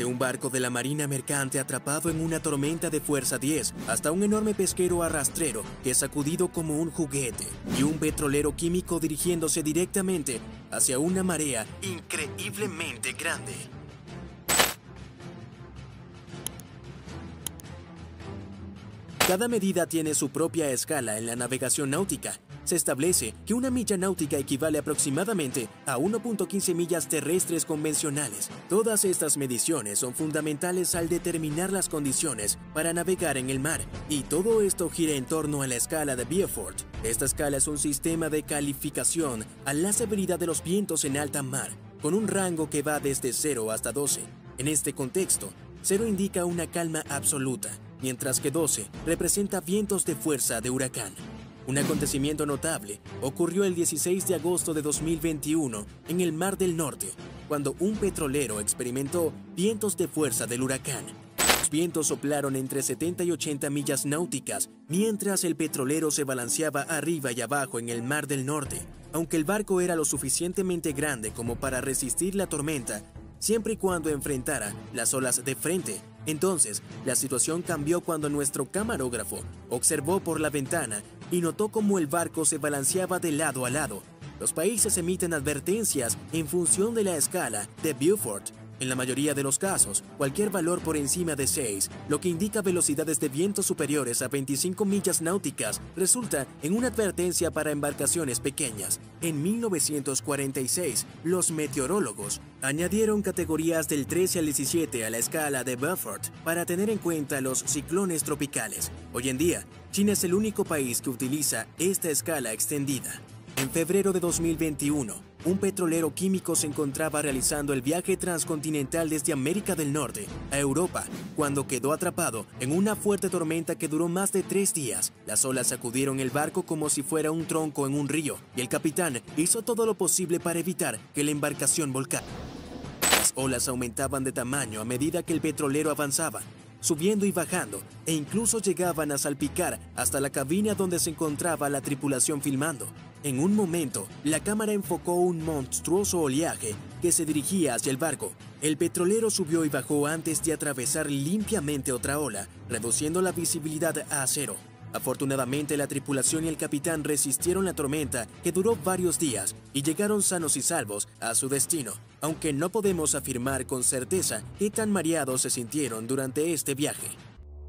Desde un barco de la Marina Mercante atrapado en una tormenta de fuerza 10, hasta un enorme pesquero arrastrero que es sacudido como un juguete, y un petrolero químico dirigiéndose directamente hacia una marea increíblemente grande. Cada medida tiene su propia escala en la navegación náutica. Se establece que una milla náutica equivale aproximadamente a 1.15 millas terrestres convencionales. Todas estas mediciones son fundamentales al determinar las condiciones para navegar en el mar, y todo esto gira en torno a la escala de Beaufort. Esta escala es un sistema de calificación a la severidad de los vientos en alta mar, con un rango que va desde 0 hasta 12. En este contexto, 0 indica una calma absoluta, mientras que 12 representa vientos de fuerza de huracán. Un acontecimiento notable ocurrió el 16 de agosto de 2021 en el Mar del Norte, cuando un petrolero experimentó vientos de fuerza del huracán. Los vientos soplaron entre 70 y 80 millas náuticas, mientras el petrolero se balanceaba arriba y abajo en el Mar del Norte. Aunque el barco era lo suficientemente grande como para resistir la tormenta, siempre y cuando enfrentara las olas de frente. Entonces, la situación cambió cuando nuestro camarógrafo observó por la ventana y notó cómo el barco se balanceaba de lado a lado. Los países emiten advertencias en función de la escala de Beaufort. En la mayoría de los casos, cualquier valor por encima de 6, lo que indica velocidades de viento superiores a 25 millas náuticas, resulta en una advertencia para embarcaciones pequeñas. En 1946, los meteorólogos añadieron categorías del 13 al 17 a la escala de Beaufort para tener en cuenta los ciclones tropicales. Hoy en día, China es el único país que utiliza esta escala extendida. En febrero de 2021, un petrolero químico se encontraba realizando el viaje transcontinental desde América del Norte a Europa, cuando quedó atrapado en una fuerte tormenta que duró más de 3 días. Las olas sacudieron el barco como si fuera un tronco en un río, y el capitán hizo todo lo posible para evitar que la embarcación volcara. Las olas aumentaban de tamaño a medida que el petrolero avanzaba, subiendo y bajando, e incluso llegaban a salpicar hasta la cabina donde se encontraba la tripulación filmando. En un momento, la cámara enfocó un monstruoso oleaje que se dirigía hacia el barco. El petrolero subió y bajó antes de atravesar limpiamente otra ola, reduciendo la visibilidad a 0. Afortunadamente, la tripulación y el capitán resistieron la tormenta, que duró varios días, y llegaron sanos y salvos a su destino, aunque no podemos afirmar con certeza qué tan mareados se sintieron durante este viaje.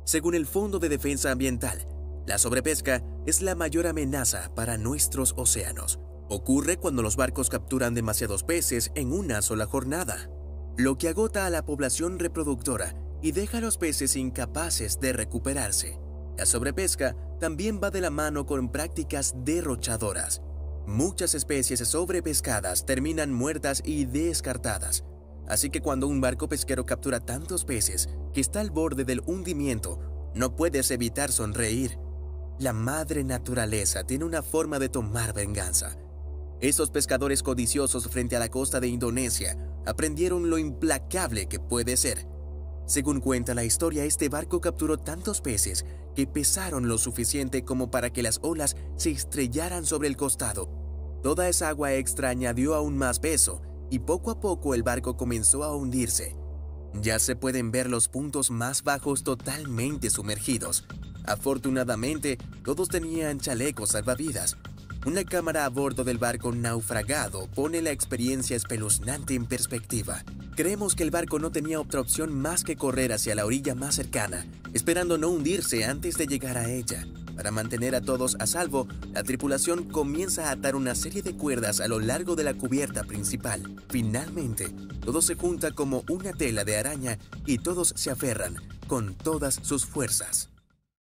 Según el Fondo de Defensa Ambiental, la sobrepesca es la mayor amenaza para nuestros océanos. Ocurre cuando los barcos capturan demasiados peces en una sola jornada, lo que agota a la población reproductora y deja a los peces incapaces de recuperarse. La sobrepesca también va de la mano con prácticas derrochadoras. Muchas especies sobrepescadas terminan muertas y descartadas. Así que cuando un barco pesquero captura tantos peces que está al borde del hundimiento, no puedes evitar sonreír. La madre naturaleza tiene una forma de tomar venganza. Estos pescadores codiciosos frente a la costa de Indonesia aprendieron lo implacable que puede ser. Según cuenta la historia, este barco capturó tantos peces que pesaron lo suficiente como para que las olas se estrellaran sobre el costado. Toda esa agua extra añadió aún más peso, y poco a poco el barco comenzó a hundirse. Ya se pueden ver los puntos más bajos totalmente sumergidos. Afortunadamente, todos tenían chalecos salvavidas. Una cámara a bordo del barco naufragado pone la experiencia espeluznante en perspectiva. Creemos que el barco no tenía otra opción más que correr hacia la orilla más cercana, esperando no hundirse antes de llegar a ella. Para mantener a todos a salvo, la tripulación comienza a atar una serie de cuerdas a lo largo de la cubierta principal. Finalmente, todo se junta como una tela de araña y todos se aferran con todas sus fuerzas.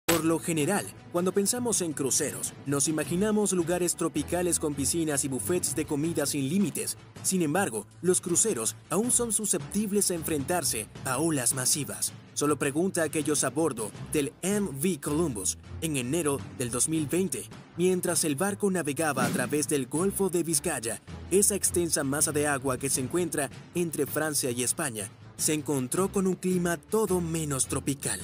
Por lo general, cuando pensamos en cruceros, nos imaginamos lugares tropicales con piscinas y buffets de comida sin límites. Sin embargo, los cruceros aún son susceptibles a enfrentarse a olas masivas. Solo pregunta a aquellos a bordo del MV Columbus en enero del 2020, mientras el barco navegaba a través del Golfo de Vizcaya. Esa extensa masa de agua que se encuentra entre Francia y España se encontró con un clima todo menos tropical.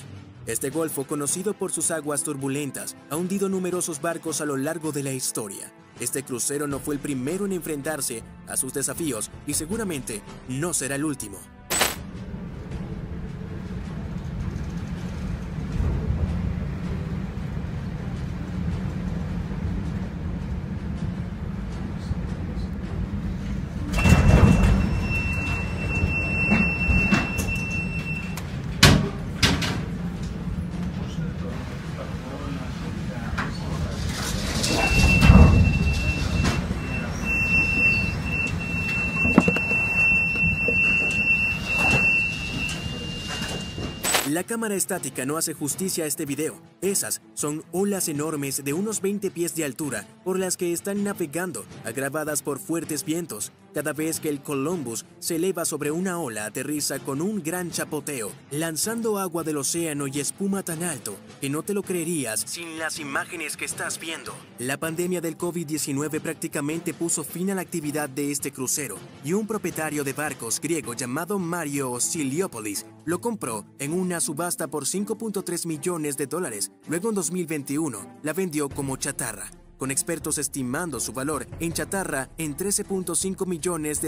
Este golfo, conocido por sus aguas turbulentas, ha hundido numerosos barcos a lo largo de la historia. Este crucero no fue el primero en enfrentarse a sus desafíos y seguramente no será el último. La cámara estática no hace justicia a este video. Esas son olas enormes de unos 20 pies de altura por las que están navegando, agravadas por fuertes vientos. Cada vez que el Columbus se eleva sobre una ola, aterriza con un gran chapoteo, lanzando agua del océano y espuma tan alto que no te lo creerías sin las imágenes que estás viendo. La pandemia del COVID-19 prácticamente puso fin a la actividad de este crucero y un propietario de barcos griego llamado Mario Siliopoulos lo compró en una subasta por $5.3 millones. Luego en 2021 la vendió como chatarra, con expertos estimando su valor en chatarra en $13.5 millones.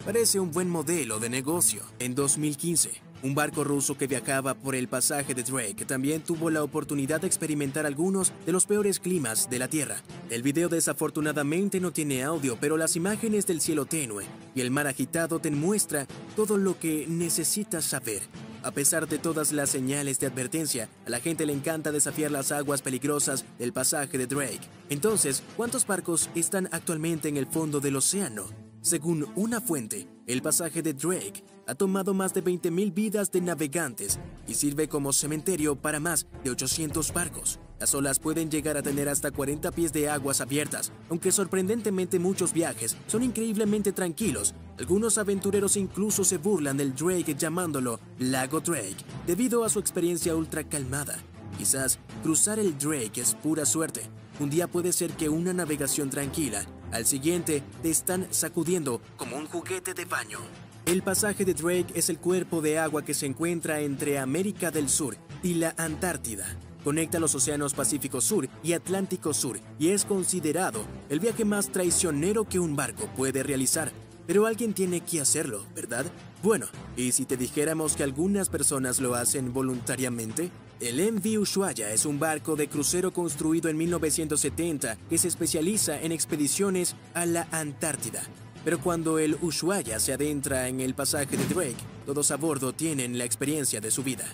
Parece un buen modelo de negocio. En 2015, un barco ruso que viajaba por el pasaje de Drake también tuvo la oportunidad de experimentar algunos de los peores climas de la Tierra. El video desafortunadamente no tiene audio, pero las imágenes del cielo tenue y el mar agitado te muestra todo lo que necesitas saber. A pesar de todas las señales de advertencia, a la gente le encanta desafiar las aguas peligrosas del pasaje de Drake. Entonces, ¿cuántos barcos están actualmente en el fondo del océano? Según una fuente, el pasaje de Drake ha tomado más de 20.000 vidas de navegantes y sirve como cementerio para más de 800 barcos. Las olas pueden llegar a tener hasta 40 pies de aguas abiertas, aunque sorprendentemente muchos viajes son increíblemente tranquilos. Algunos aventureros incluso se burlan del Drake llamándolo Lago Drake, debido a su experiencia ultra calmada. Quizás cruzar el Drake es pura suerte. Un día puede ser que una navegación tranquila, al siguiente te están sacudiendo como un juguete de baño. El pasaje de Drake es el cuerpo de agua que se encuentra entre América del Sur y la Antártida. Conecta los océanos Pacífico Sur y Atlántico Sur y es considerado el viaje más traicionero que un barco puede realizar. Pero alguien tiene que hacerlo, ¿verdad? Bueno, ¿y si te dijéramos que algunas personas lo hacen voluntariamente? El MV Ushuaia es un barco de crucero construido en 1970 que se especializa en expediciones a la Antártida. Pero cuando el Ushuaia se adentra en el pasaje de Drake, todos a bordo tienen la experiencia de su vida.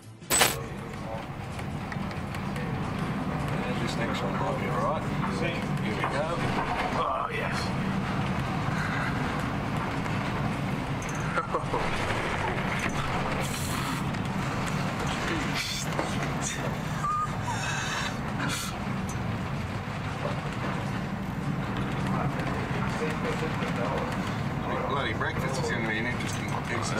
Next one will be all right. Here we go. Oh, yes. Bloody breakfast is going to be an interesting piece.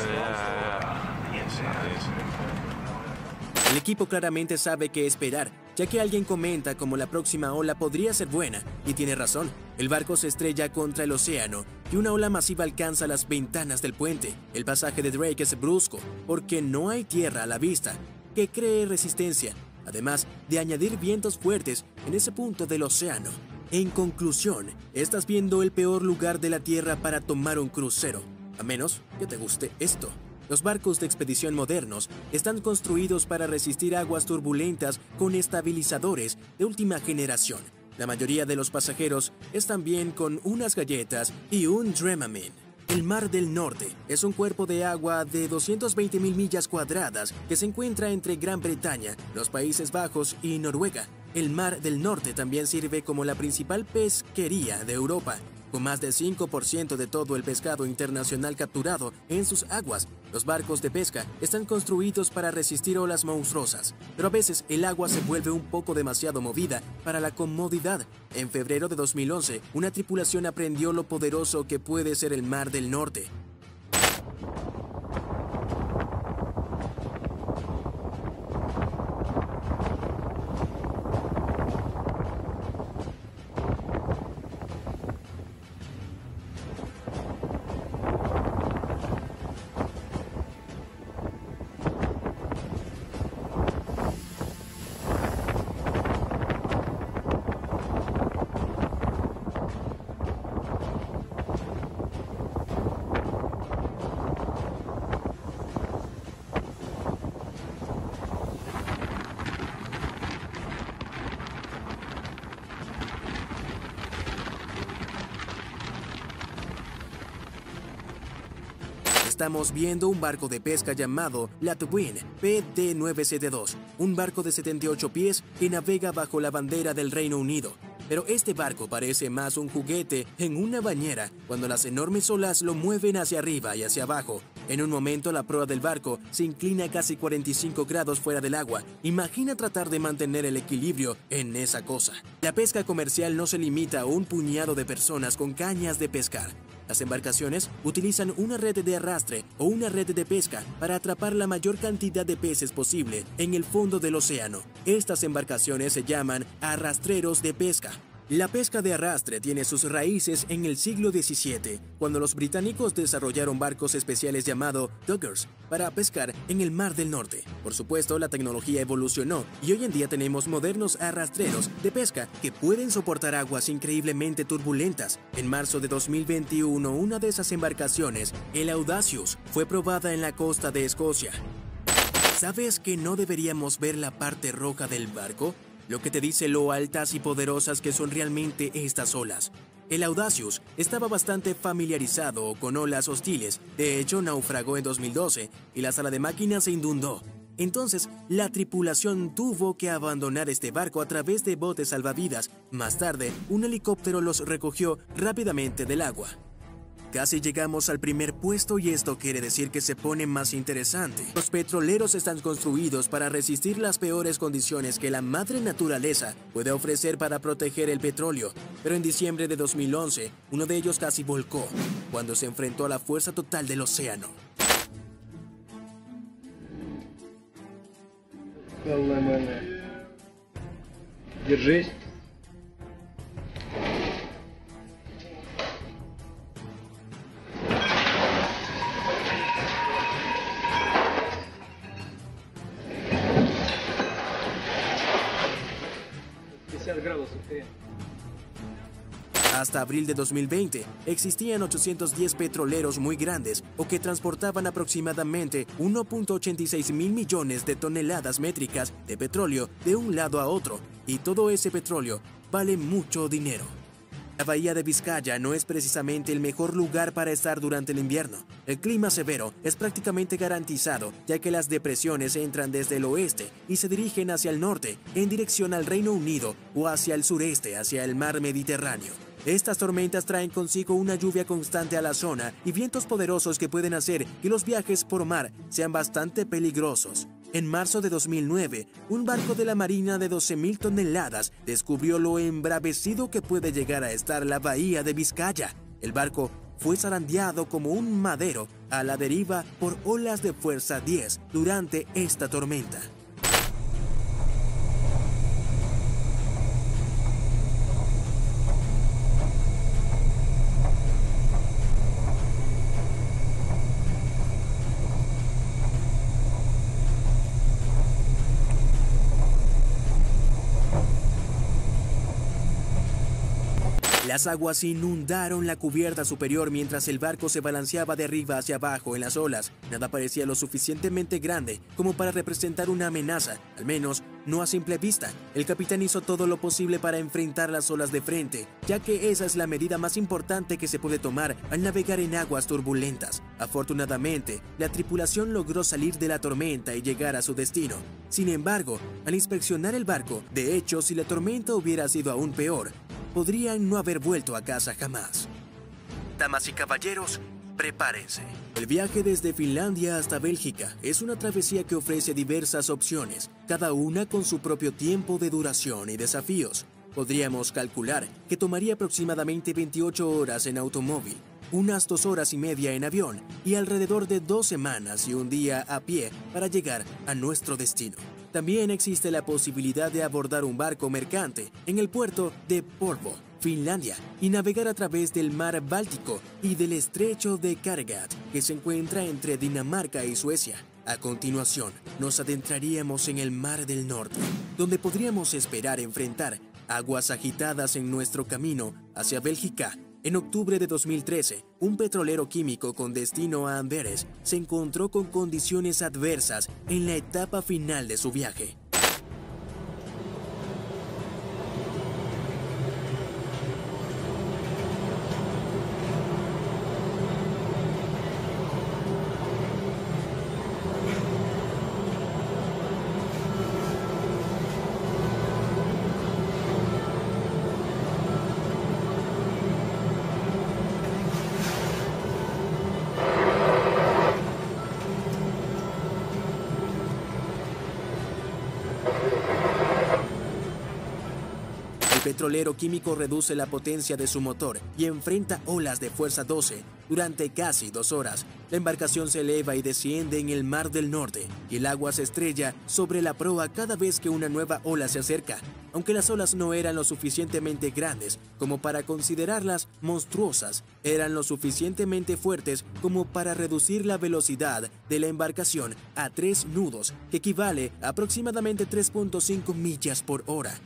El equipo claramente sabe qué esperar, ya que alguien comenta como la próxima ola podría ser buena, y tiene razón. El barco se estrella contra el océano y una ola masiva alcanza las ventanas del puente. El pasaje de Drake es brusco, porque no hay tierra a la vista, que cree resistencia, además de añadir vientos fuertes en ese punto del océano. En conclusión, estás viendo el peor lugar de la Tierra para tomar un crucero, a menos que te guste esto. Los barcos de expedición modernos están construidos para resistir aguas turbulentas con estabilizadores de última generación. La mayoría de los pasajeros están bien con unas galletas y un Dramamine. El Mar del Norte es un cuerpo de agua de 220.000 millas cuadradas que se encuentra entre Gran Bretaña, los Países Bajos y Noruega. El Mar del Norte también sirve como la principal pesquería de Europa, con más del 5% de todo el pescado internacional capturado en sus aguas. Los barcos de pesca están construidos para resistir olas monstruosas, pero a veces el agua se vuelve un poco demasiado movida para la comodidad. En febrero de 2011, una tripulación aprendió lo poderoso que puede ser el Mar del Norte. Estamos viendo un barco de pesca llamado Latwin PT-972, un barco de 78 pies que navega bajo la bandera del Reino Unido. Pero este barco parece más un juguete en una bañera cuando las enormes olas lo mueven hacia arriba y hacia abajo. En un momento la proa del barco se inclina casi 45 grados fuera del agua. Imagina tratar de mantener el equilibrio en esa cosa. La pesca comercial no se limita a un puñado de personas con cañas de pescar. Las embarcaciones utilizan una red de arrastre o una red de pesca para atrapar la mayor cantidad de peces posible en el fondo del océano. Estas embarcaciones se llaman arrastreros de pesca. La pesca de arrastre tiene sus raíces en el siglo XVII, cuando los británicos desarrollaron barcos especiales llamados doggers para pescar en el Mar del Norte. Por supuesto, la tecnología evolucionó y hoy en día tenemos modernos arrastreros de pesca que pueden soportar aguas increíblemente turbulentas. En marzo de 2021, una de esas embarcaciones, el Audacious, fue probada en la costa de Escocia. ¿Sabes que no deberíamos ver la parte roja del barco? Lo que te dice lo altas y poderosas que son realmente estas olas. El Audacious estaba bastante familiarizado con olas hostiles, de hecho naufragó en 2012 y la sala de máquinas se inundó. Entonces, la tripulación tuvo que abandonar este barco a través de botes salvavidas. Más tarde, un helicóptero los recogió rápidamente del agua. Casi llegamos al primer puesto y esto quiere decir que se pone más interesante. Los petroleros están construidos para resistir las peores condiciones que la madre naturaleza puede ofrecer para proteger el petróleo. Pero en diciembre de 2011, uno de ellos casi volcó cuando se enfrentó a la fuerza total del océano. Держись. Hasta abril de 2020, existían 810 petroleros muy grandes o que transportaban aproximadamente 1.86 mil millones de toneladas métricas de petróleo de un lado a otro, y todo ese petróleo vale mucho dinero. La bahía de Vizcaya no es precisamente el mejor lugar para estar durante el invierno. El clima severo es prácticamente garantizado, ya que las depresiones entran desde el oeste y se dirigen hacia el norte, en dirección al Reino Unido, o hacia el sureste, hacia el mar Mediterráneo. Estas tormentas traen consigo una lluvia constante a la zona y vientos poderosos que pueden hacer que los viajes por mar sean bastante peligrosos. En marzo de 2009, un barco de la Marina de 12.000 toneladas descubrió lo embravecido que puede llegar a estar la bahía de Vizcaya. El barco fue zarandeado como un madero a la deriva por olas de fuerza 10 durante esta tormenta. Las aguas inundaron la cubierta superior mientras el barco se balanceaba de arriba hacia abajo en las olas. Nada parecía lo suficientemente grande como para representar una amenaza, al menos no a simple vista. El capitán hizo todo lo posible para enfrentar las olas de frente, ya que esa es la medida más importante que se puede tomar al navegar en aguas turbulentas. Afortunadamente, la tripulación logró salir de la tormenta y llegar a su destino. Sin embargo, al inspeccionar el barco, de hecho, si la tormenta hubiera sido aún peor, podrían no haber vuelto a casa jamás. Damas y caballeros, prepárense. El viaje desde Finlandia hasta Bélgica es una travesía que ofrece diversas opciones, cada una con su propio tiempo de duración y desafíos. Podríamos calcular que tomaría aproximadamente 28 horas en automóvil, unas 2 horas y media en avión y alrededor de 2 semanas y un día a pie para llegar a nuestro destino. También existe la posibilidad de abordar un barco mercante en el puerto de Porvoo, Finlandia, y navegar a través del mar Báltico y del estrecho de Kattegat, que se encuentra entre Dinamarca y Suecia. A continuación, nos adentraríamos en el Mar del Norte, donde podríamos esperar enfrentar aguas agitadas en nuestro camino hacia Bélgica. En octubre de 2013, un petrolero químico con destino a Amberes se encontró con condiciones adversas en la etapa final de su viaje. El petrolero químico reduce la potencia de su motor y enfrenta olas de fuerza 12 durante casi 2 horas. La embarcación se eleva y desciende en el Mar del Norte y el agua se estrella sobre la proa cada vez que una nueva ola se acerca. Aunque las olas no eran lo suficientemente grandes como para considerarlas monstruosas, eran lo suficientemente fuertes como para reducir la velocidad de la embarcación a 3 nudos, que equivale a aproximadamente 3.5 millas por hora.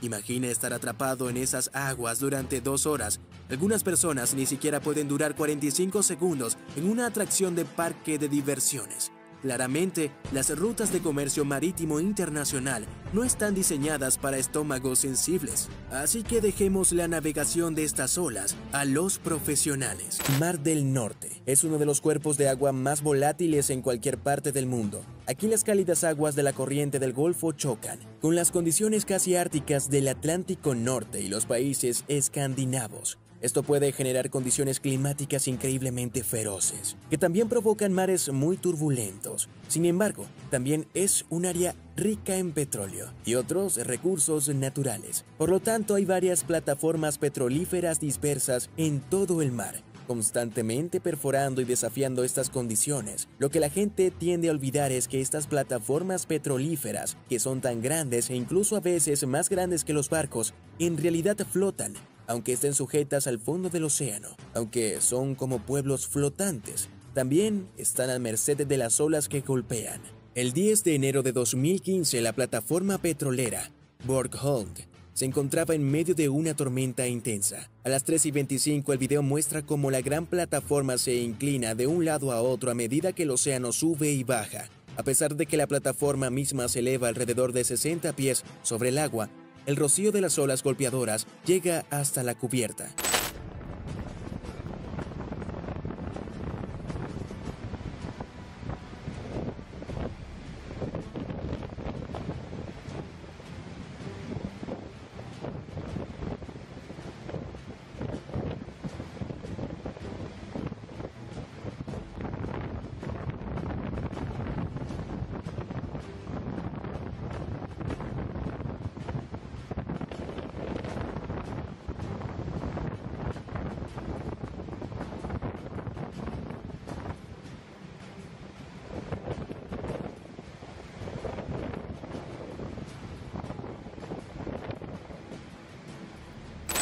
Imagina estar atrapado en esas aguas durante 2 horas. Algunas personas ni siquiera pueden durar 45 segundos en una atracción de parque de diversiones. Claramente, las rutas de comercio marítimo internacional no están diseñadas para estómagos sensibles. Así que dejemos la navegación de estas olas a los profesionales. Mar del Norte es uno de los cuerpos de agua más volátiles en cualquier parte del mundo. Aquí las cálidas aguas de la corriente del Golfo chocan con las condiciones casi árticas del Atlántico Norte y los países escandinavos. Esto puede generar condiciones climáticas increíblemente feroces, que también provocan mares muy turbulentos. Sin embargo, también es un área rica en petróleo y otros recursos naturales. Por lo tanto, hay varias plataformas petrolíferas dispersas en todo el mar, constantemente perforando y desafiando estas condiciones. Lo que la gente tiende a olvidar es que estas plataformas petrolíferas, que son tan grandes e incluso a veces más grandes que los barcos, en realidad flotan, aunque estén sujetas al fondo del océano. Aunque son como pueblos flotantes, también están a merced de las olas que golpean. El 10 de enero de 2015, la plataforma petrolera Borgholm se encontraba en medio de una tormenta intensa. A las 3:25 el video muestra cómo la gran plataforma se inclina de un lado a otro a medida que el océano sube y baja. A pesar de que la plataforma misma se eleva alrededor de 60 pies sobre el agua, el rocío de las olas golpeadoras llega hasta la cubierta.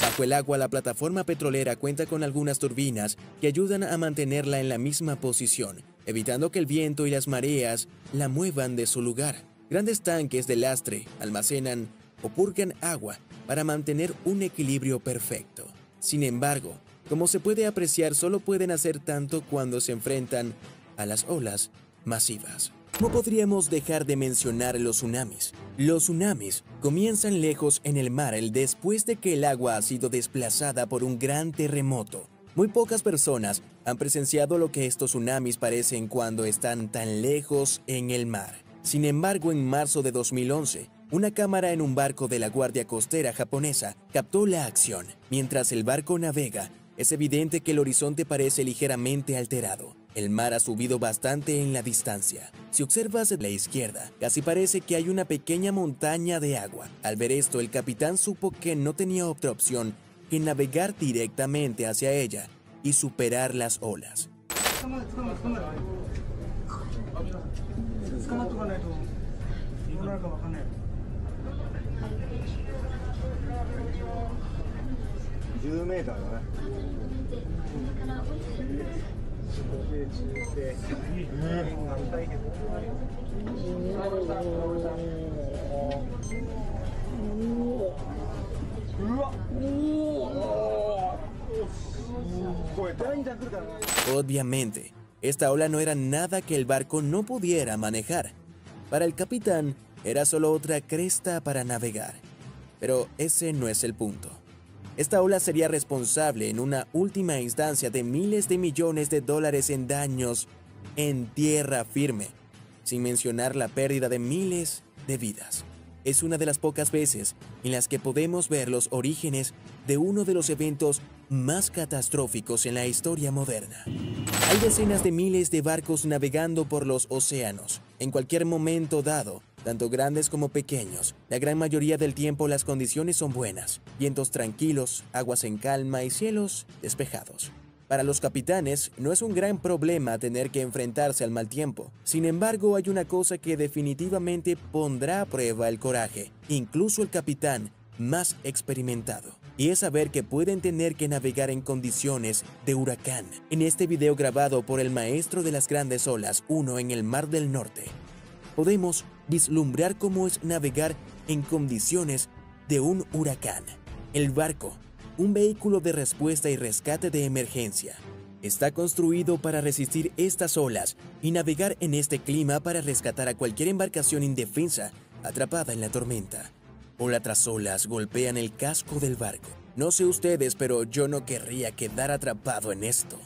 Bajo el agua, la plataforma petrolera cuenta con algunas turbinas que ayudan a mantenerla en la misma posición, evitando que el viento y las mareas la muevan de su lugar. Grandes tanques de lastre almacenan o purgan agua para mantener un equilibrio perfecto. Sin embargo, como se puede apreciar, solo pueden hacer tanto cuando se enfrentan a las olas masivas. No podríamos dejar de mencionar los tsunamis. Los tsunamis comienzan lejos en el mar después de que el agua ha sido desplazada por un gran terremoto. Muy pocas personas han presenciado lo que estos tsunamis parecen cuando están tan lejos en el mar. Sin embargo, en marzo de 2011, una cámara en un barco de la Guardia Costera japonesa captó la acción. Mientras el barco navega, es evidente que el horizonte parece ligeramente alterado. El mar ha subido bastante en la distancia. Si observas a la izquierda, casi parece que hay una pequeña montaña de agua. Al ver esto, el capitán supo que no tenía otra opción que navegar directamente hacia ella y superar las olas. Obviamente, esta ola no era nada que el barco no pudiera manejar. Para el capitán, era solo otra cresta para navegar. Pero ese no es el punto. Esta ola sería responsable en una última instancia de miles de millones de dólares en daños en tierra firme, sin mencionar la pérdida de miles de vidas. Es una de las pocas veces en las que podemos ver los orígenes de uno de los eventos más catastróficos en la historia moderna. Hay decenas de miles de barcos navegando por los océanos. En cualquier momento dado, tanto grandes como pequeños. La gran mayoría del tiempo las condiciones son buenas, vientos tranquilos, aguas en calma y cielos despejados. Para los capitanes no es un gran problema tener que enfrentarse al mal tiempo. Sin embargo, hay una cosa que definitivamente pondrá a prueba el coraje, incluso el capitán más experimentado, y es saber que pueden tener que navegar en condiciones de huracán. En este video grabado por el maestro de las grandes olas 1 en el Mar del Norte, podemos vislumbrar cómo es navegar en condiciones de un huracán. El barco, un vehículo de respuesta y rescate de emergencia, está construido para resistir estas olas y navegar en este clima para rescatar a cualquier embarcación indefensa atrapada en la tormenta. Ola tras olas golpean el casco del barco. No sé ustedes, pero yo no querría quedar atrapado en esto.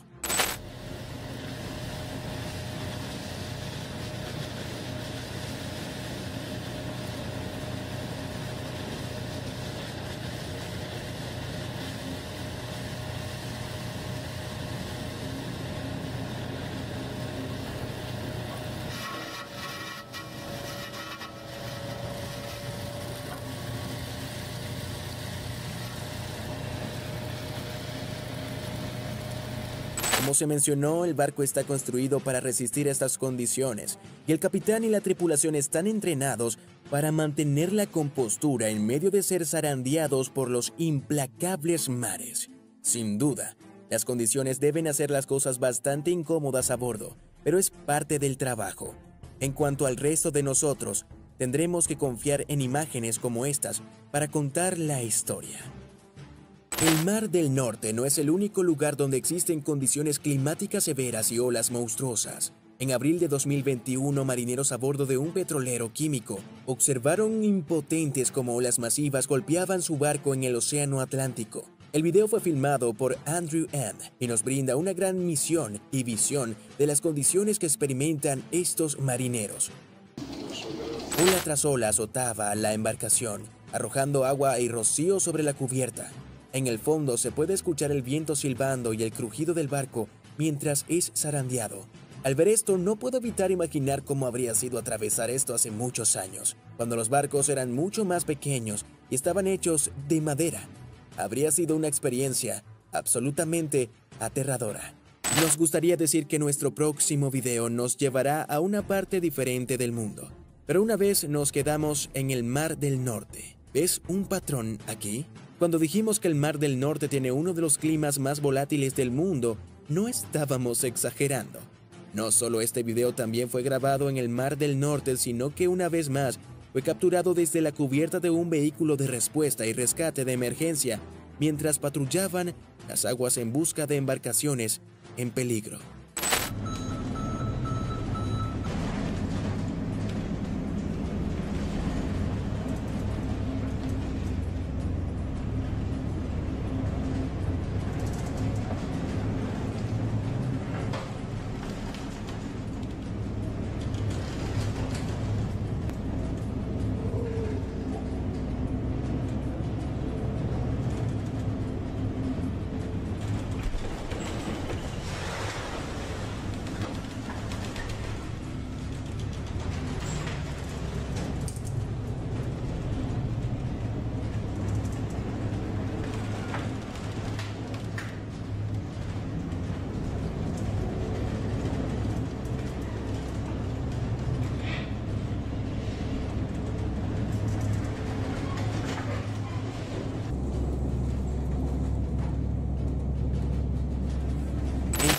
Como se mencionó, el barco está construido para resistir estas condiciones, y el capitán y la tripulación están entrenados para mantener la compostura en medio de ser zarandeados por los implacables mares. Sin duda, las condiciones deben hacer las cosas bastante incómodas a bordo, pero es parte del trabajo. En cuanto al resto de nosotros, tendremos que confiar en imágenes como estas para contar la historia. El Mar del Norte no es el único lugar donde existen condiciones climáticas severas y olas monstruosas. En abril de 2021, marineros a bordo de un petrolero químico observaron impotentes como olas masivas golpeaban su barco en el Océano Atlántico. El video fue filmado por Andrew M. y nos brinda una gran misión y visión de las condiciones que experimentan estos marineros. Ola tras ola azotaba la embarcación, arrojando agua y rocío sobre la cubierta. En el fondo se puede escuchar el viento silbando y el crujido del barco mientras es zarandeado. Al ver esto, no puedo evitar imaginar cómo habría sido atravesar esto hace muchos años, cuando los barcos eran mucho más pequeños y estaban hechos de madera. Habría sido una experiencia absolutamente aterradora. Nos gustaría decir que nuestro próximo video nos llevará a una parte diferente del mundo, pero una vez nos quedamos en el Mar del Norte. ¿Ves un patrón aquí? Cuando dijimos que el Mar del Norte tiene uno de los climas más volátiles del mundo, no estábamos exagerando. No solo este video también fue grabado en el Mar del Norte, sino que una vez más fue capturado desde la cubierta de un vehículo de respuesta y rescate de emergencia, mientras patrullaban las aguas en busca de embarcaciones en peligro.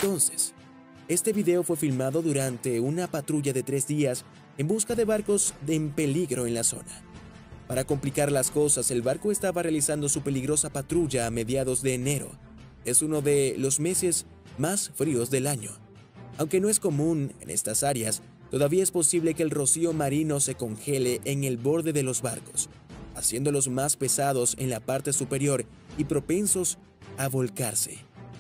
Entonces, este video fue filmado durante una patrulla de 3 días en busca de barcos en peligro en la zona. Para complicar las cosas, el barco estaba realizando su peligrosa patrulla a mediados de enero. Es uno de los meses más fríos del año. Aunque no es común en estas áreas, todavía es posible que el rocío marino se congele en el borde de los barcos, haciéndolos más pesados en la parte superior y propensos a volcarse.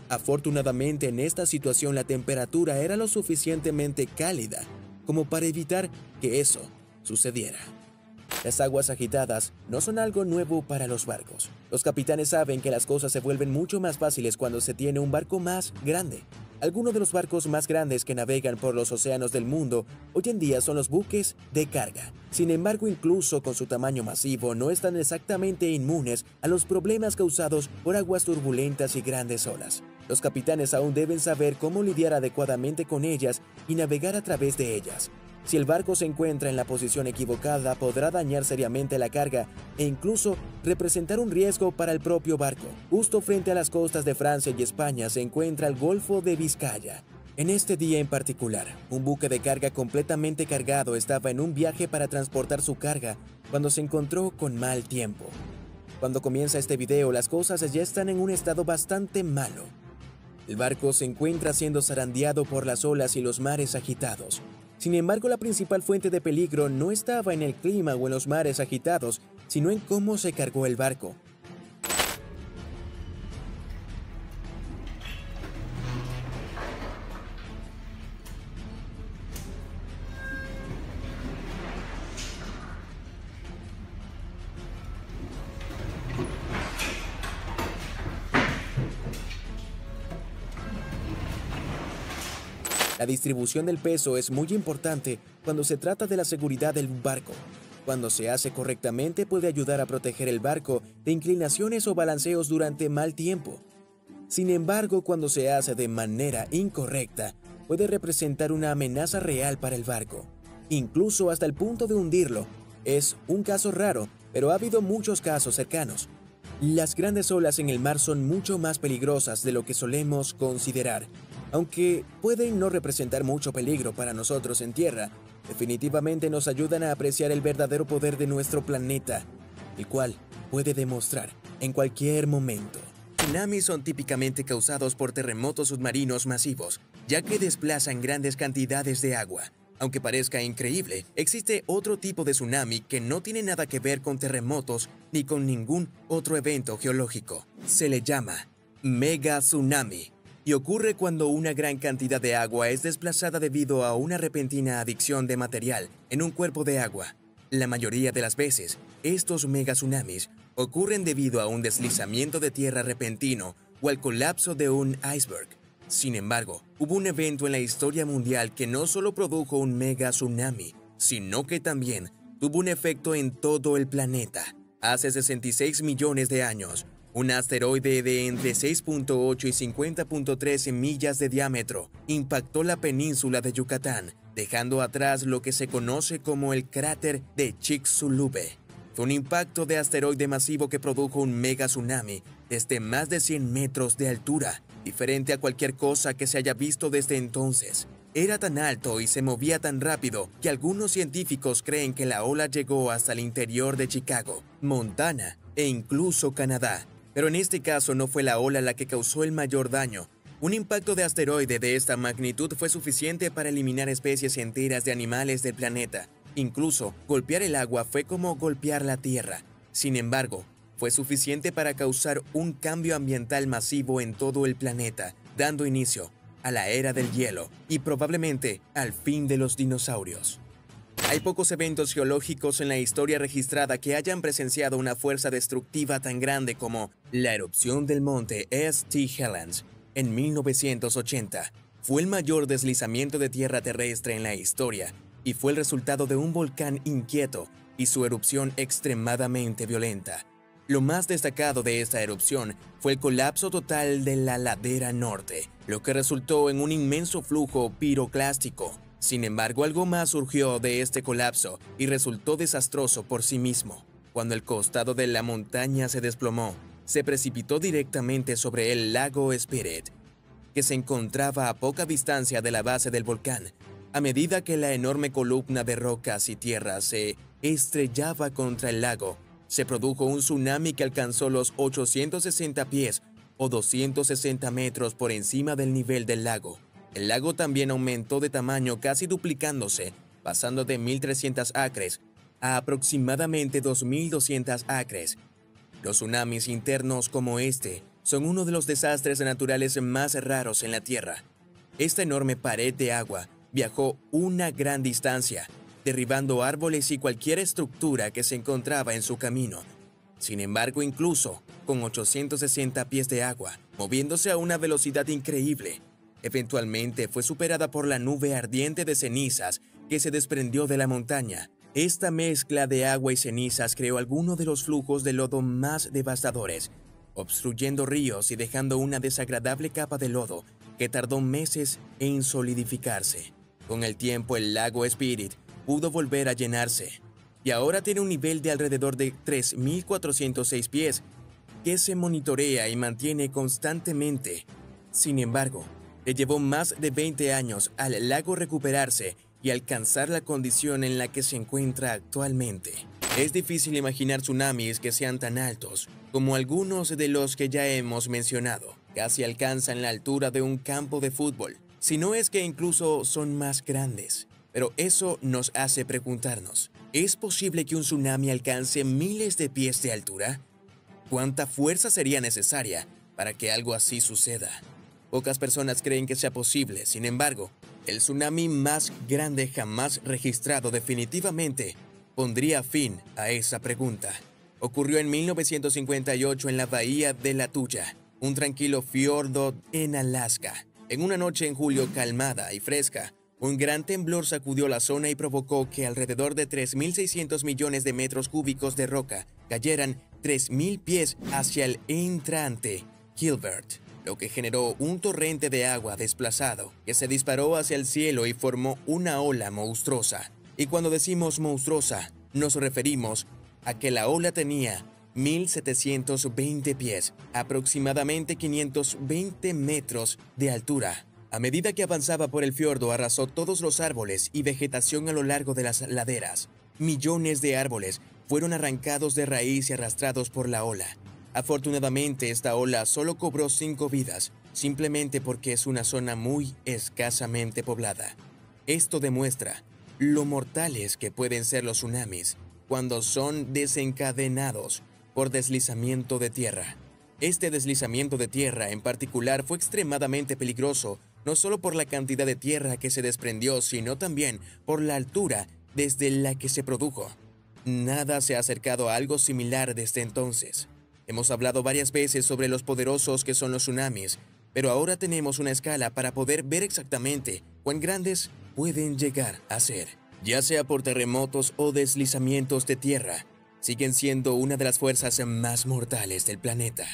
Afortunadamente, en esta situación la temperatura era lo suficientemente cálida como para evitar que eso sucediera. Las aguas agitadas no son algo nuevo para los barcos. Los capitanes saben que las cosas se vuelven mucho más fáciles cuando se tiene un barco más grande. Algunos de los barcos más grandes que navegan por los océanos del mundo hoy en día son los buques de carga. Sin embargo, incluso con su tamaño masivo, no están exactamente inmunes a los problemas causados por aguas turbulentas y grandes olas. Los capitanes aún deben saber cómo lidiar adecuadamente con ellas y navegar a través de ellas. Si el barco se encuentra en la posición equivocada, podrá dañar seriamente la carga e incluso representar un riesgo para el propio barco. Justo frente a las costas de Francia y España se encuentra el Golfo de Vizcaya. En este día en particular, un buque de carga completamente cargado estaba en un viaje para transportar su carga cuando se encontró con mal tiempo. Cuando comienza este video, las cosas ya están en un estado bastante malo. El barco se encuentra siendo zarandeado por las olas y los mares agitados. Sin embargo, la principal fuente de peligro no estaba en el clima o en los mares agitados, sino en cómo se cargó el barco. La distribución del peso es muy importante cuando se trata de la seguridad del barco. Cuando se hace correctamente puede ayudar a proteger el barco de inclinaciones o balanceos durante mal tiempo. Sin embargo, cuando se hace de manera incorrecta, puede representar una amenaza real para el barco, incluso hasta el punto de hundirlo. Es un caso raro, pero ha habido muchos casos cercanos. Las grandes olas en el mar son mucho más peligrosas de lo que solemos considerar. Aunque pueden no representar mucho peligro para nosotros en tierra, definitivamente nos ayudan a apreciar el verdadero poder de nuestro planeta, el cual puede demostrar en cualquier momento. Tsunamis son típicamente causados por terremotos submarinos masivos, ya que desplazan grandes cantidades de agua. Aunque parezca increíble, existe otro tipo de tsunami que no tiene nada que ver con terremotos ni con ningún otro evento geológico. Se le llama mega tsunami y ocurre cuando una gran cantidad de agua es desplazada debido a una repentina adicción de material en un cuerpo de agua. La mayoría de las veces, estos mega tsunamis ocurren debido a un deslizamiento de tierra repentino o al colapso de un iceberg. Sin embargo, hubo un evento en la historia mundial que no solo produjo un mega tsunami, sino que también tuvo un efecto en todo el planeta. Hace 66 millones de años, un asteroide de entre 6.8 y 50.13 millas de diámetro impactó la península de Yucatán, dejando atrás lo que se conoce como el cráter de Chicxulub. Fue un impacto de asteroide masivo que produjo un mega tsunami desde más de 100 metros de altura, diferente a cualquier cosa que se haya visto desde entonces. Era tan alto y se movía tan rápido que algunos científicos creen que la ola llegó hasta el interior de Chicago, Montana e incluso Canadá. Pero en este caso no fue la ola la que causó el mayor daño. Un impacto de asteroide de esta magnitud fue suficiente para eliminar especies enteras de animales del planeta. Incluso, golpear el agua fue como golpear la tierra. Sin embargo, fue suficiente para causar un cambio ambiental masivo en todo el planeta, dando inicio a la era del hielo y probablemente al fin de los dinosaurios. Hay pocos eventos geológicos en la historia registrada que hayan presenciado una fuerza destructiva tan grande como la erupción del monte St. Helens en 1980. Fue el mayor deslizamiento de tierra terrestre en la historia y fue el resultado de un volcán inquieto y su erupción extremadamente violenta. Lo más destacado de esta erupción fue el colapso total de la ladera norte, lo que resultó en un inmenso flujo piroclástico. Sin embargo, algo más surgió de este colapso y resultó desastroso por sí mismo. Cuando el costado de la montaña se desplomó, se precipitó directamente sobre el lago Spirit, que se encontraba a poca distancia de la base del volcán. A medida que la enorme columna de rocas y tierra se estrellaba contra el lago, se produjo un tsunami que alcanzó los 860 pies o 260 metros por encima del nivel del lago. El lago también aumentó de tamaño, casi duplicándose, pasando de 1.300 acres a aproximadamente 2.200 acres. Los tsunamis internos como este son uno de los desastres naturales más raros en la Tierra. Esta enorme pared de agua viajó una gran distancia, derribando árboles y cualquier estructura que se encontraba en su camino. Sin embargo, incluso con 860 pies de agua, moviéndose a una velocidad increíble, Eventualmente fue superada por la nube ardiente de cenizas que se desprendió de la montaña. Esta mezcla de agua y cenizas creó algunos de los flujos de lodo más devastadores, obstruyendo ríos y dejando una desagradable capa de lodo que tardó meses en solidificarse. Con el tiempo, el lago Spirit pudo volver a llenarse y ahora tiene un nivel de alrededor de 3.406 pies que se monitorea y mantiene constantemente. Sin embargo, le llevó más de 20 años al lago recuperarse y alcanzar la condición en la que se encuentra actualmente. Es difícil imaginar tsunamis que sean tan altos como algunos de los que ya hemos mencionado. Casi alcanzan la altura de un campo de fútbol, si no es que incluso son más grandes. Pero eso nos hace preguntarnos, ¿es posible que un tsunami alcance miles de pies de altura? ¿Cuánta fuerza sería necesaria para que algo así suceda? Pocas personas creen que sea posible. Sin embargo, el tsunami más grande jamás registrado definitivamente pondría fin a esa pregunta. Ocurrió en 1958 en la bahía de La Tuya, un tranquilo fiordo en Alaska. En una noche en julio calmada y fresca, un gran temblor sacudió la zona y provocó que alrededor de 3.600 millones de metros cúbicos de roca cayeran 3.000 pies hacia el entrante Gilbert, lo que generó un torrente de agua desplazado que se disparó hacia el cielo y formó una ola monstruosa. Y cuando decimos monstruosa, nos referimos a que la ola tenía 1.720 pies, aproximadamente 520 metros de altura. A medida que avanzaba por el fiordo, arrasó todos los árboles y vegetación a lo largo de las laderas. Millones de árboles fueron arrancados de raíz y arrastrados por la ola. Afortunadamente, esta ola solo cobró 5 vidas, simplemente porque es una zona muy escasamente poblada. Esto demuestra lo mortales que pueden ser los tsunamis cuando son desencadenados por deslizamiento de tierra. Este deslizamiento de tierra en particular fue extremadamente peligroso, no solo por la cantidad de tierra que se desprendió, sino también por la altura desde la que se produjo. Nada se ha acercado a algo similar desde entonces. Hemos hablado varias veces sobre los poderosos que son los tsunamis, pero ahora tenemos una escala para poder ver exactamente cuán grandes pueden llegar a ser. Ya sea por terremotos o deslizamientos de tierra, siguen siendo una de las fuerzas más mortales del planeta.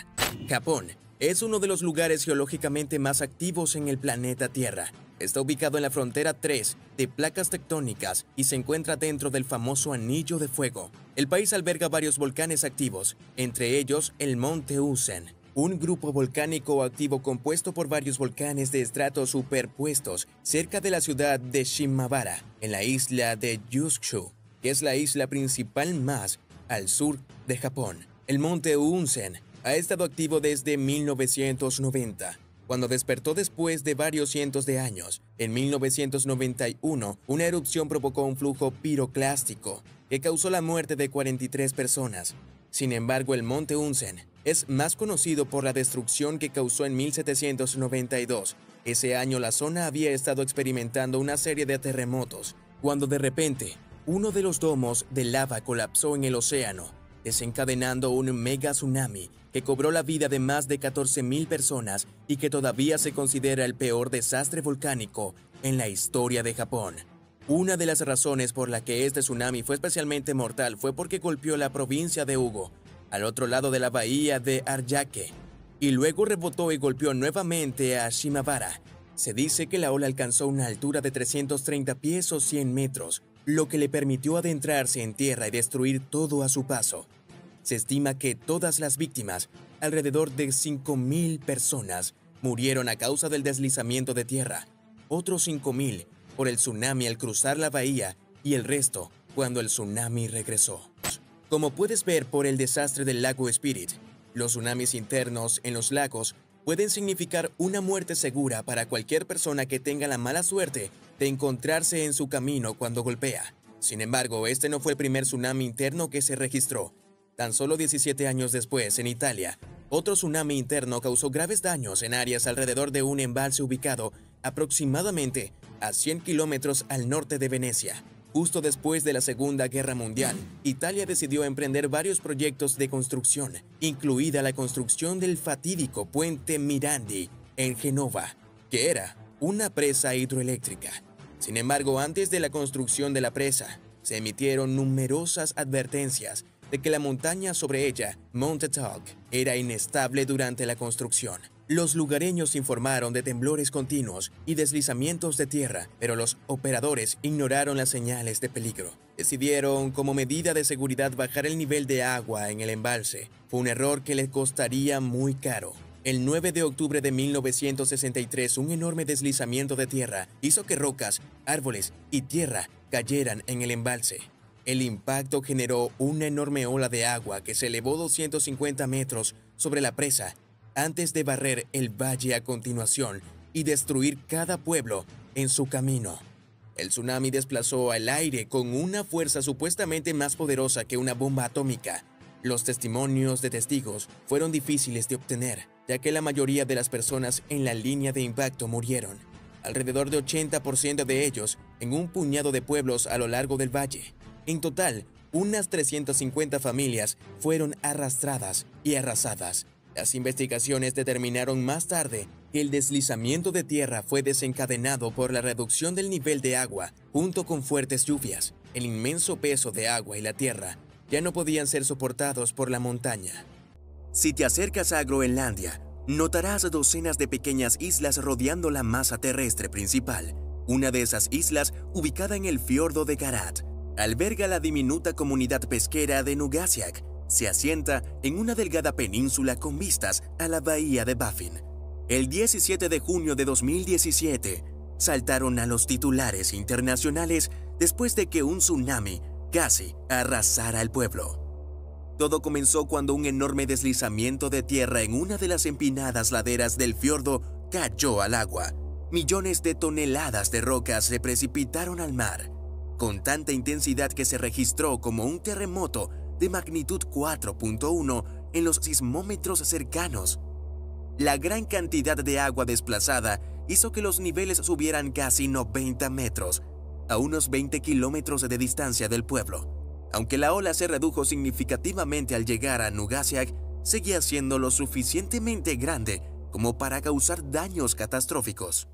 Japón es uno de los lugares geológicamente más activos en el planeta Tierra. Está ubicado en la frontera 3 de placas tectónicas y se encuentra dentro del famoso Anillo de Fuego. El país alberga varios volcanes activos, entre ellos el Monte Usen, un grupo volcánico activo compuesto por varios volcanes de estratos superpuestos cerca de la ciudad de Shimabara, en la isla de Kyushu, que es la isla principal más al sur de Japón. El Monte Usen ha estado activo desde 1990, cuando despertó después de varios cientos de años. En 1991, una erupción provocó un flujo piroclástico que causó la muerte de 43 personas. Sin embargo, el Monte Usen es más conocido por la destrucción que causó en 1792. Ese año la zona había estado experimentando una serie de terremotos, cuando de repente uno de los domos de lava colapsó en el océano, desencadenando un mega tsunami que cobró la vida de más de 14.000 personas y que todavía se considera el peor desastre volcánico en la historia de Japón. Una de las razones por la que este tsunami fue especialmente mortal fue porque golpeó la provincia de Ugo, al otro lado de la bahía de Aryake, y luego rebotó y golpeó nuevamente a Shimabara. Se dice que la ola alcanzó una altura de 330 pies o 100 metros, lo que le permitió adentrarse en tierra y destruir todo a su paso. Se estima que todas las víctimas, alrededor de 5.000 personas, murieron a causa del deslizamiento de tierra, otros 5.000 por el tsunami al cruzar la bahía y el resto cuando el tsunami regresó. Como puedes ver por el desastre del lago Spirit, los tsunamis internos en los lagos pueden significar una muerte segura para cualquier persona que tenga la mala suerte de encontrarse en su camino cuando golpea. Sin embargo, este no fue el primer tsunami interno que se registró. Tan solo 17 años después, en Italia, otro tsunami interno causó graves daños en áreas alrededor de un embalse ubicado aproximadamente a 100 kilómetros al norte de Venecia. Justo después de la Segunda Guerra Mundial, Italia decidió emprender varios proyectos de construcción, incluida la construcción del fatídico puente Mirandi en Génova, que era una presa hidroeléctrica. Sin embargo, antes de la construcción de la presa, se emitieron numerosas advertencias de que la montaña sobre ella, Montauk, era inestable durante la construcción. Los lugareños informaron de temblores continuos y deslizamientos de tierra, pero los operadores ignoraron las señales de peligro. Decidieron, como medida de seguridad, bajar el nivel de agua en el embalse. Fue un error que les costaría muy caro. El 9 de octubre de 1963, un enorme deslizamiento de tierra hizo que rocas, árboles y tierra cayeran en el embalse. El impacto generó una enorme ola de agua que se elevó 250 metros sobre la presa antes de barrer el valle a continuación y destruir cada pueblo en su camino. El tsunami desplazó al aire con una fuerza supuestamente más poderosa que una bomba atómica. Los testimonios de testigos fueron difíciles de obtener, ya que la mayoría de las personas en la línea de impacto murieron. Alrededor de 80% de ellos en un puñado de pueblos a lo largo del valle. En total, unas 350 familias fueron arrastradas y arrasadas. Las investigaciones determinaron más tarde que el deslizamiento de tierra fue desencadenado por la reducción del nivel de agua junto con fuertes lluvias. El inmenso peso de agua y la tierra ya no podían ser soportados por la montaña. Si te acercas a Groenlandia, notarás docenas de pequeñas islas rodeando la masa terrestre principal. Una de esas islas, ubicada en el fiordo de Garat, alberga la diminuta comunidad pesquera de Nuugasiaq. Se asienta en una delgada península con vistas a la bahía de Baffin. El 17 de junio de 2017, saltaron a los titulares internacionales después de que un tsunami casi arrasara el pueblo. Todo comenzó cuando un enorme deslizamiento de tierra en una de las empinadas laderas del fiordo cayó al agua. Millones de toneladas de rocas se precipitaron al mar, con tanta intensidad que se registró como un terremoto de magnitud 4.1 en los sismómetros cercanos. La gran cantidad de agua desplazada hizo que los niveles subieran casi 90 metros, a unos 20 kilómetros de distancia del pueblo. Aunque la ola se redujo significativamente al llegar a Nuugasiaq, seguía siendo lo suficientemente grande como para causar daños catastróficos.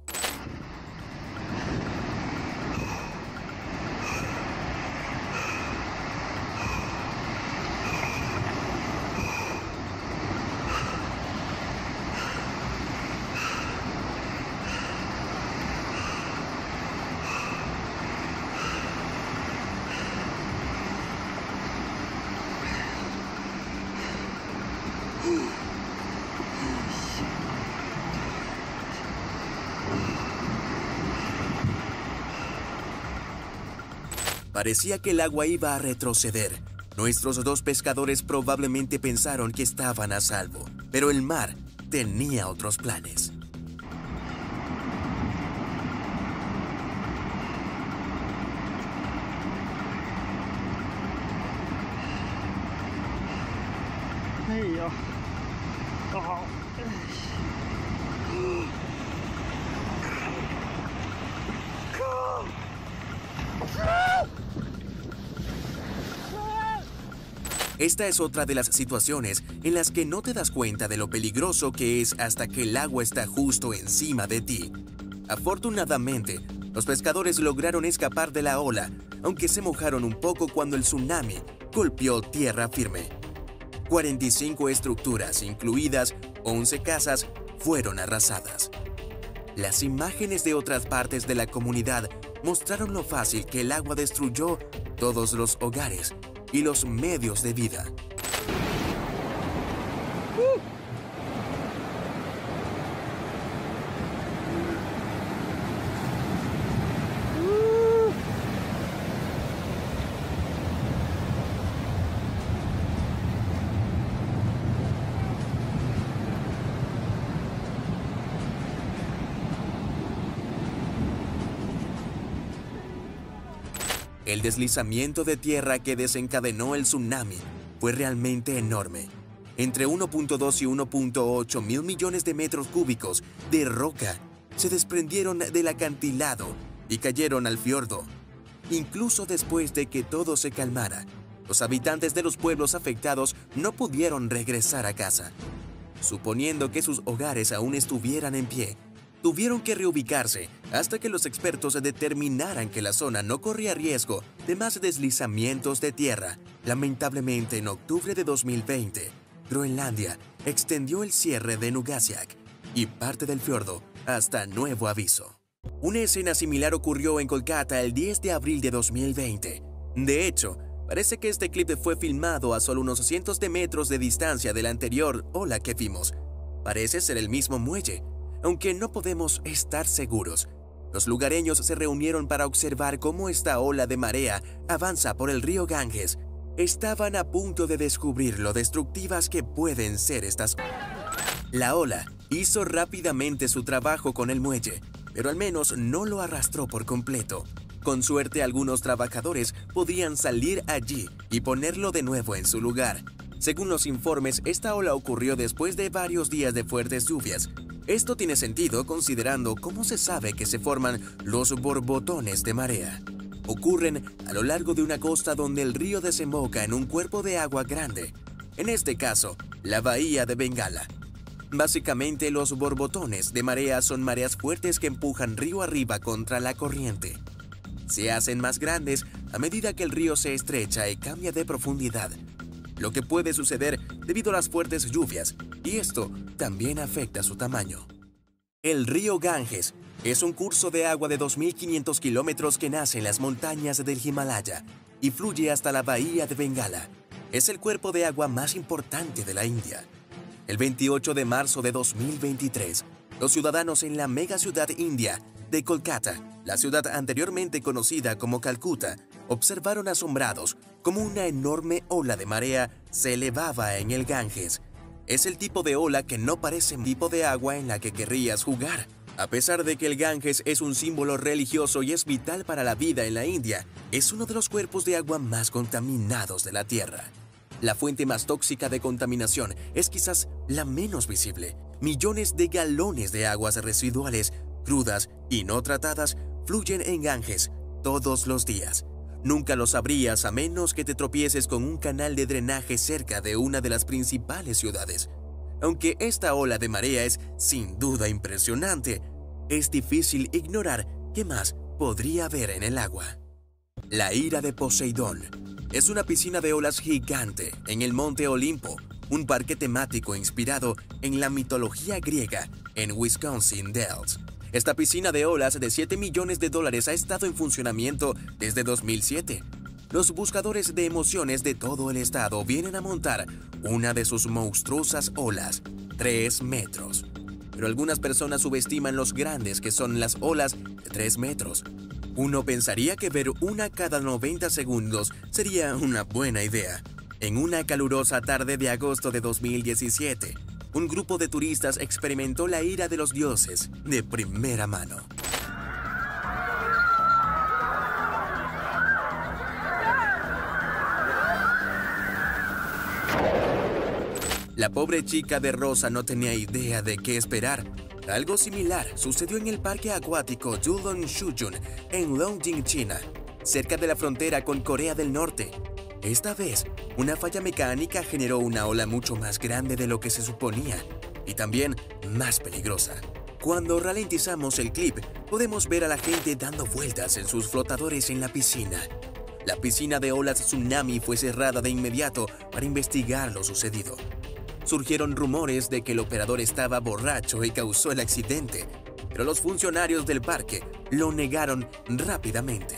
Parecía que el agua iba a retroceder. Nuestros dos pescadores probablemente pensaron que estaban a salvo, pero el mar tenía otros planes. Esta es otra de las situaciones en las que no te das cuenta de lo peligroso que es hasta que el agua está justo encima de ti. Afortunadamente, los pescadores lograron escapar de la ola, aunque se mojaron un poco cuando el tsunami golpeó tierra firme. 45 estructuras, incluidas 11 casas, fueron arrasadas. Las imágenes de otras partes de la comunidad mostraron lo fácil que el agua destruyó todos los hogares y los medios de vida. El deslizamiento de tierra que desencadenó el tsunami fue realmente enorme. Entre 1.2 y 1.8 mil millones de metros cúbicos de roca se desprendieron del acantilado y cayeron al fiordo. Incluso después de que todo se calmara, los habitantes de los pueblos afectados no pudieron regresar a casa. Suponiendo que sus hogares aún estuvieran en pie, Tuvieron que reubicarse hasta que los expertos determinaran que la zona no corría riesgo de más deslizamientos de tierra. Lamentablemente, en octubre de 2020, Groenlandia extendió el cierre de Nuugasiaq y parte del fiordo hasta nuevo aviso. Una escena similar ocurrió en Kolkata el 10 de abril de 2020. De hecho, parece que este clip fue filmado a solo unos cientos de metros de distancia de la anterior ola que vimos. Parece ser el mismo muelle, aunque no podemos estar seguros. Los lugareños se reunieron para observar cómo esta ola de marea avanza por el río Ganges. Estaban a punto de descubrir lo destructivas que pueden ser estas. La ola hizo rápidamente su trabajo con el muelle, pero al menos no lo arrastró por completo. Con suerte, algunos trabajadores podrían salir allí y ponerlo de nuevo en su lugar. Según los informes, esta ola ocurrió después de varios días de fuertes lluvias. Esto tiene sentido considerando cómo se sabe que se forman los borbotones de marea. Ocurren a lo largo de una costa donde el río desemboca en un cuerpo de agua grande, en este caso, la bahía de Bengala. Básicamente, los borbotones de marea son mareas fuertes que empujan río arriba contra la corriente. Se hacen más grandes a medida que el río se estrecha y cambia de profundidad, lo que puede suceder debido a las fuertes lluvias, y esto también afecta su tamaño. El río Ganges es un curso de agua de 2.500 kilómetros que nace en las montañas del Himalaya y fluye hasta la bahía de Bengala. Es el cuerpo de agua más importante de la India. El 28 de marzo de 2023, los ciudadanos en la megaciudad india de Kolkata, la ciudad anteriormente conocida como Calcuta, observaron asombrados cómo una enorme ola de marea se elevaba en el Ganges. Es el tipo de ola que no parece un tipo de agua en la que querrías jugar. A pesar de que el Ganges es un símbolo religioso y es vital para la vida en la India, es uno de los cuerpos de agua más contaminados de la Tierra. La fuente más tóxica de contaminación es quizás la menos visible. Millones de galones de aguas residuales, crudas y no tratadas, fluyen en Ganges todos los días. Nunca lo sabrías a menos que te tropieces con un canal de drenaje cerca de una de las principales ciudades. Aunque esta ola de marea es sin duda impresionante, es difícil ignorar qué más podría haber en el agua. La ira de Poseidón es una piscina de olas gigante en el Monte Olimpo, un parque temático inspirado en la mitología griega en Wisconsin Dells. Esta piscina de olas de $7 millones ha estado en funcionamiento desde 2007. Los buscadores de emociones de todo el estado vienen a montar una de sus monstruosas olas, 3 metros. Pero algunas personas subestiman los grandes que son las olas de 3 metros. Uno pensaría que ver una cada 90 segundos sería una buena idea. En una calurosa tarde de agosto de 2017, un grupo de turistas experimentó la ira de los dioses de primera mano. La pobre chica de rosa no tenía idea de qué esperar. Algo similar sucedió en el parque acuático Yulon-Shujun en Longjing, China, cerca de la frontera con Corea del Norte. Esta vez, una falla mecánica generó una ola mucho más grande de lo que se suponía y también más peligrosa. Cuando ralentizamos el clip, podemos ver a la gente dando vueltas en sus flotadores en la piscina. La piscina de olas tsunami fue cerrada de inmediato para investigar lo sucedido. Surgieron rumores de que el operador estaba borracho y causó el accidente, pero los funcionarios del parque lo negaron rápidamente.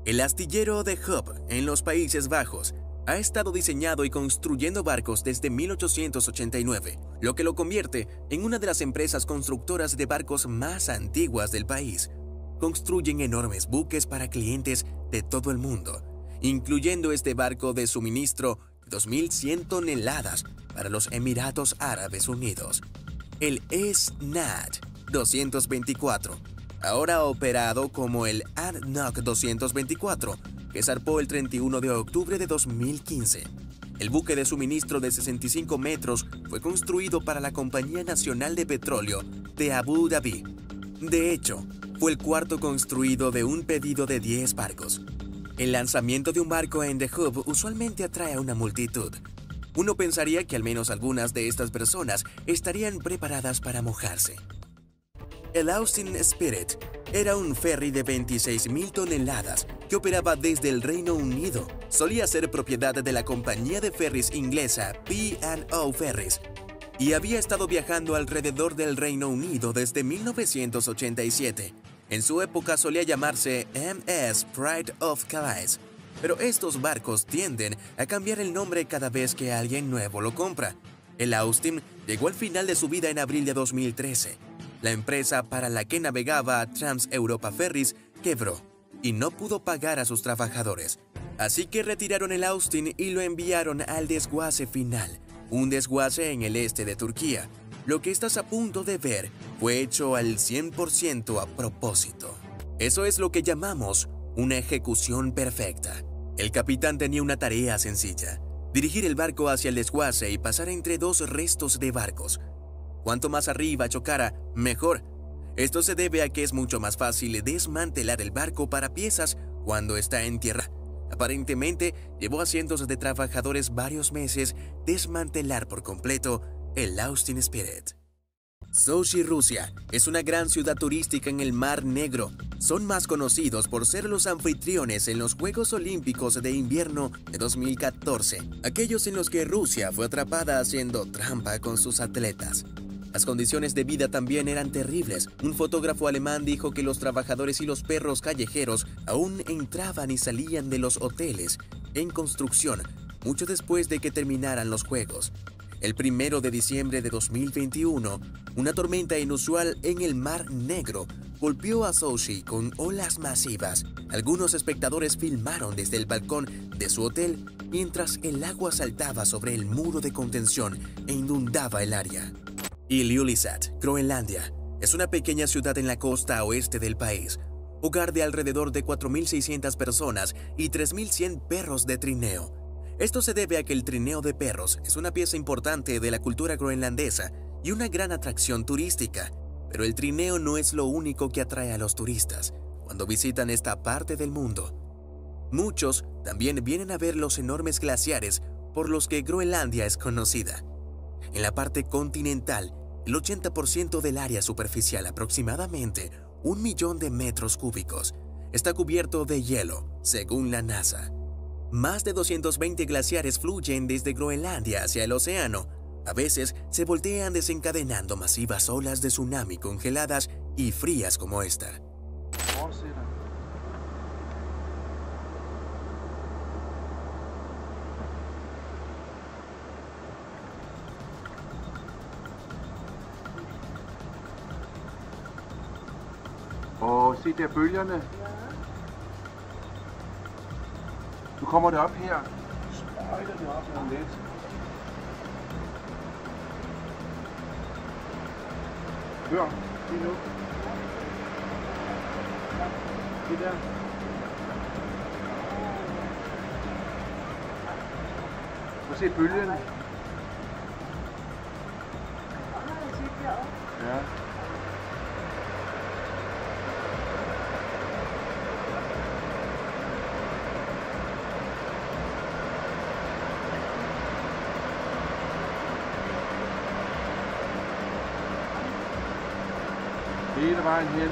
El astillero de Hub en los Países Bajos ha estado diseñando y construyendo barcos desde 1889, lo que lo convierte en una de las empresas constructoras de barcos más antiguas del país. Construyen enormes buques para clientes de todo el mundo, incluyendo este barco de suministro de 2.100 toneladas para los Emiratos Árabes Unidos, el Esnad 224, ahora operado como el ADNOC 224, que zarpó el 31 de octubre de 2015. El buque de suministro de 65 metros fue construido para la Compañía Nacional de Petróleo de Abu Dhabi. De hecho, fue el cuarto construido de un pedido de 10 barcos. El lanzamiento de un barco en The Hub usualmente atrae a una multitud. Uno pensaría que al menos algunas de estas personas estarían preparadas para mojarse. El Austin Spirit era un ferry de 26.000 toneladas que operaba desde el Reino Unido. Solía ser propiedad de la compañía de ferries inglesa P&O Ferries y había estado viajando alrededor del Reino Unido desde 1987. En su época solía llamarse MS Pride of Calais, pero estos barcos tienden a cambiar el nombre cada vez que alguien nuevo lo compra. El Austin llegó al final de su vida en abril de 2013. La empresa para la que navegaba, Trans-Europa Ferries, quebró y no pudo pagar a sus trabajadores. Así que retiraron el Austin y lo enviaron al desguace final, un desguace en el este de Turquía. Lo que estás a punto de ver fue hecho al 100% a propósito. Eso es lo que llamamos una ejecución perfecta. El capitán tenía una tarea sencilla: dirigir el barco hacia el desguace y pasar entre dos restos de barcos. Cuanto más arriba chocara, mejor. Esto se debe a que es mucho más fácil desmantelar el barco para piezas cuando está en tierra. Aparentemente, llevó a cientos de trabajadores varios meses desmantelar por completo el Austin Spirit. Sochi, Rusia, es una gran ciudad turística en el Mar Negro. Son más conocidos por ser los anfitriones en los Juegos Olímpicos de Invierno de 2014, aquellos en los que Rusia fue atrapada haciendo trampa con sus atletas. Las condiciones de vida también eran terribles. Un fotógrafo alemán dijo que los trabajadores y los perros callejeros aún entraban y salían de los hoteles en construcción mucho después de que terminaran los Juegos. El 1 de diciembre de 2021, una tormenta inusual en el Mar Negro golpeó a Sochi con olas masivas. Algunos espectadores filmaron desde el balcón de su hotel mientras el agua saltaba sobre el muro de contención e inundaba el área. Ilulissat, Groenlandia, es una pequeña ciudad en la costa oeste del país, hogar de alrededor de 4.600 personas y 3.100 perros de trineo. Esto se debe a que el trineo de perros es una pieza importante de la cultura groenlandesa y una gran atracción turística. Pero el trineo no es lo único que atrae a los turistas cuando visitan esta parte del mundo. Muchos también vienen a ver los enormes glaciares por los que Groenlandia es conocida. En la parte continental, el 80% del área superficial, aproximadamente 1 millón de metros cúbicos, está cubierto de hielo, según la NASA. Más de 220 glaciares fluyen desde Groenlandia hacia el océano. A veces se voltean desencadenando masivas olas de tsunami congeladas y frías como esta. Og se der bølgerne. Nu kommer det op her. Sprøjter det op om lidt. Hør, lige nu. Det der. Prøv at se bølgerne. Ja. Hele vejen hen.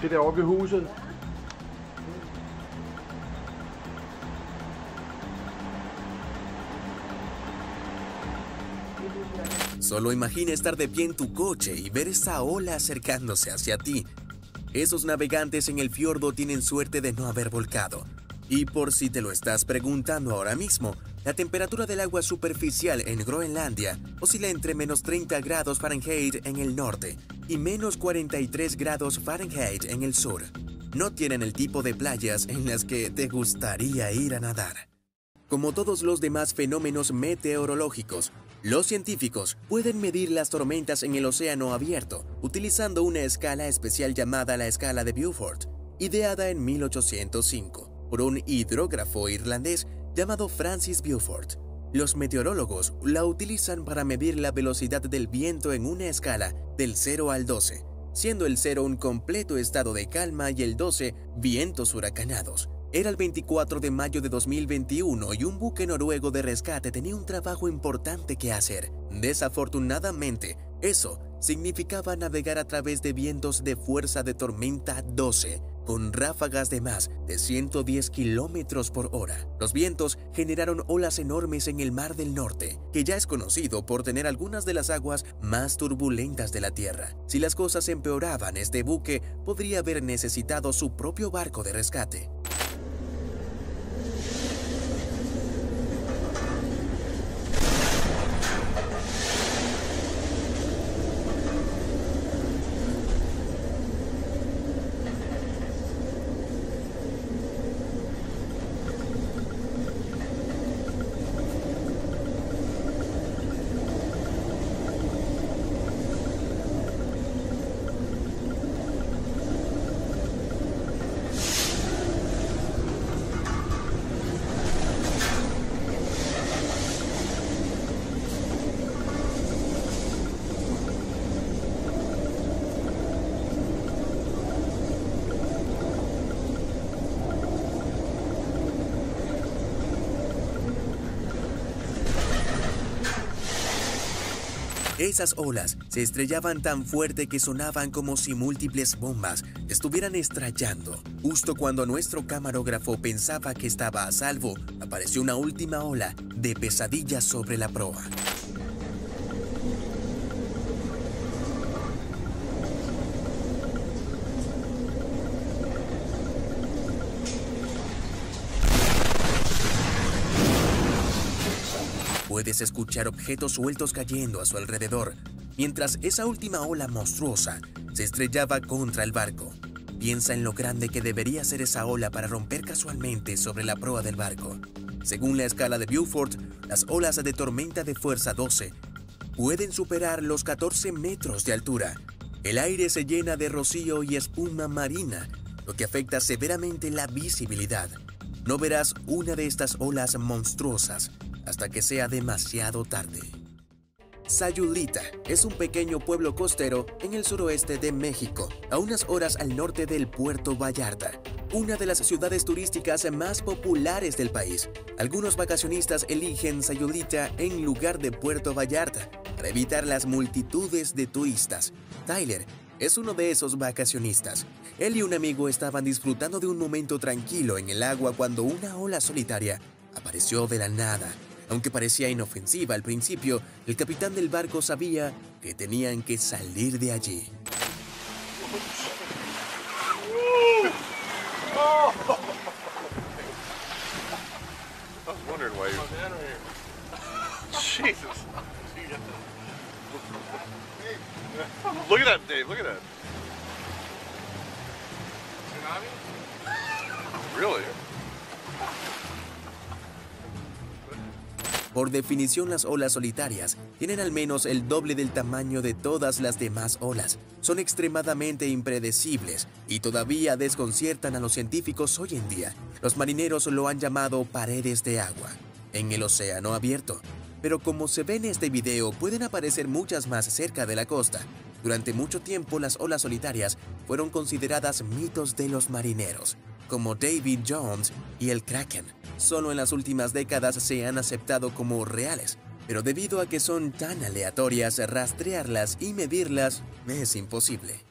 Det derovre ved huset. Solo imagina estar de pie en tu coche y ver esa ola acercándose hacia ti. Esos navegantes en el fiordo tienen suerte de no haber volcado. Y por si te lo estás preguntando ahora mismo, la temperatura del agua superficial en Groenlandia oscila entre menos 30 grados Fahrenheit en el norte y menos 43 grados Fahrenheit en el sur. no tienen el tipo de playas en las que te gustaría ir a nadar. Como todos los demás fenómenos meteorológicos, los científicos pueden medir las tormentas en el océano abierto utilizando una escala especial llamada la escala de Beaufort, ideada en 1805 por un hidrógrafo irlandés llamado Francis Beaufort. Los meteorólogos la utilizan para medir la velocidad del viento en una escala del 0 al 12, siendo el 0 un completo estado de calma y el 12 vientos huracanados. Era el 24 de mayo de 2021 y un buque noruego de rescate tenía un trabajo importante que hacer. Desafortunadamente, eso significaba navegar a través de vientos de fuerza de tormenta 12, con ráfagas de más de 110 kilómetros por hora. Los vientos generaron olas enormes en el Mar del Norte, que ya es conocido por tener algunas de las aguas más turbulentas de la Tierra. Si las cosas empeoraban, este buque podría haber necesitado su propio barco de rescate. Esas olas se estrellaban tan fuerte que sonaban como si múltiples bombas estuvieran estallando. Justo cuando nuestro camarógrafo pensaba que estaba a salvo, apareció una última ola de pesadilla sobre la proa. Puedes escuchar objetos sueltos cayendo a su alrededor, mientras esa última ola monstruosa se estrellaba contra el barco. Piensa en lo grande que debería ser esa ola para romper casualmente sobre la proa del barco. Según la escala de Beaufort, las olas de tormenta de fuerza 12 pueden superar los 14 metros de altura. El aire se llena de rocío y espuma marina, lo que afecta severamente la visibilidad. No verás una de estas olas monstruosas hasta que sea demasiado tarde. Sayulita es un pequeño pueblo costero en el suroeste de México, a unas horas al norte del Puerto Vallarta, una de las ciudades turísticas más populares del país. Algunos vacacionistas eligen Sayulita en lugar de Puerto Vallarta para evitar las multitudes de turistas. Tyler es uno de esos vacacionistas. Él y un amigo estaban disfrutando de un momento tranquilo en el agua cuando una ola solitaria apareció de la nada. Aunque parecía inofensiva al principio, el capitán del barco sabía que tenían que salir de allí. Jesus. Look at that, Dave. Look at that. Really? Por definición, las olas solitarias tienen al menos el doble del tamaño de todas las demás olas. Son extremadamente impredecibles y todavía desconciertan a los científicos hoy en día. Los marineros lo han llamado paredes de agua en el océano abierto. Pero como se ve en este video, pueden aparecer muchas más cerca de la costa. Durante mucho tiempo, las olas solitarias fueron consideradas mitos de los marineros, como Davy Jones y el Kraken. Solo en las últimas décadas se han aceptado como reales, pero debido a que son tan aleatorias, rastrearlas y medirlas es imposible.